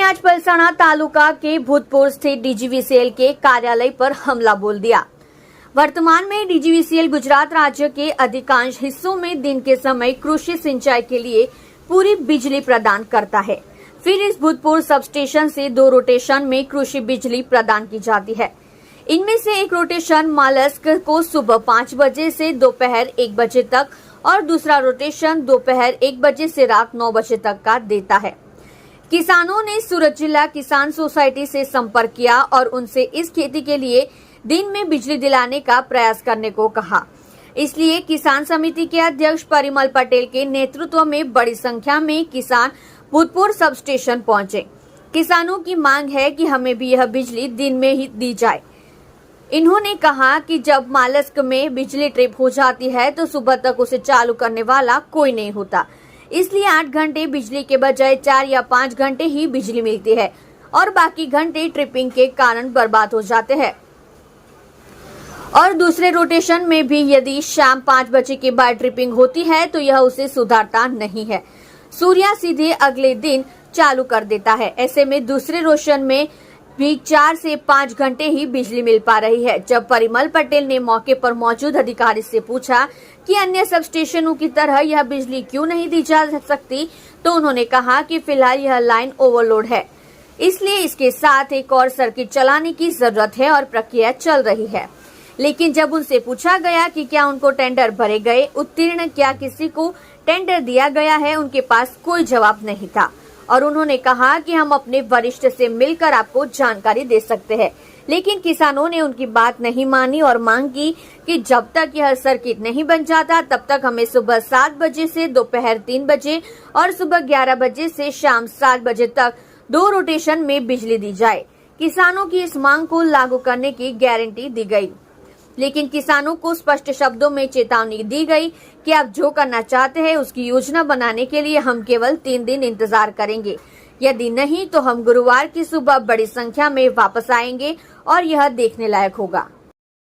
आज पलसाना तालुका के भूतपुर स्थित डीजीवीसीएल के कार्यालय पर हमला बोल दिया। वर्तमान में डीजीवीसीएल गुजरात राज्य के अधिकांश हिस्सों में दिन के समय कृषि सिंचाई के लिए पूरी बिजली प्रदान करता है। फिर इस भूतपुर सब स्टेशन से 2 रोटेशन में कृषि बिजली प्रदान की जाती है। इनमें से एक रोटेशन मालस्क को सुबह 5 बजे से दोपहर 1 बजे तक और दूसरा रोटेशन दोपहर 1 बजे से रात 9 बजे तक का देता है। किसानों ने सूरत जिला किसान सोसाइटी से संपर्क किया और उनसे इस खेती के लिए दिन में बिजली दिलाने का प्रयास करने को कहा। इसलिए किसान समिति के अध्यक्ष परिमल पटेल के नेतृत्व में बड़ी संख्या में किसान भूतपुर सब स्टेशन पहुंचे। किसानों की मांग है कि हमें भी यह बिजली दिन में ही दी जाए। इन्होंने कहा कि जब मालस्क में बिजली ट्रिप हो जाती है तो सुबह तक उसे चालू करने वाला कोई नहीं होता, इसलिए 8 घंटे बिजली के बजाय 4 या 5 घंटे ही बिजली मिलती है और बाकी घंटे ट्रिपिंग के कारण बर्बाद हो जाते हैं। और दूसरे रोटेशन में भी यदि शाम 5 बजे के बाद ट्रिपिंग होती है तो यह उसे सुधारता नहीं है, सूर्या सीधे अगले दिन चालू कर देता है। ऐसे में दूसरे रोशन में भी 4 से 5 घंटे ही बिजली मिल पा रही है। जब परिमल पटेल ने मौके पर मौजूद अधिकारी से पूछा कि अन्य सब स्टेशनों की तरह यह बिजली क्यों नहीं दी जा सकती, तो उन्होंने कहा कि फिलहाल यह लाइन ओवरलोड है, इसलिए इसके साथ एक और सर्किट चलाने की जरूरत है और प्रक्रिया चल रही है। लेकिन जब उनसे पूछा गया कि क्या उनको टेंडर भरे गए, उत्तीर्ण क्या किसी को टेंडर दिया गया है, उनके पास कोई जवाब नहीं था और उन्होंने कहा कि हम अपने वरिष्ठ से मिलकर आपको जानकारी दे सकते हैं। लेकिन किसानों ने उनकी बात नहीं मानी और मांग की कि जब तक यह सर्किट नहीं बन जाता तब तक हमें सुबह 7 बजे से दोपहर 3 बजे और सुबह 11 बजे से शाम 7 बजे तक 2 रोटेशन में बिजली दी जाए। किसानों की इस मांग को लागू करने की गारंटी दी गई, लेकिन किसानों को स्पष्ट शब्दों में चेतावनी दी गई कि आप जो करना चाहते हैं उसकी योजना बनाने के लिए हम केवल 3 दिन इंतजार करेंगे, यदि नहीं तो हम गुरुवार की सुबह बड़ी संख्या में वापस आएंगे और यह देखने लायक होगा।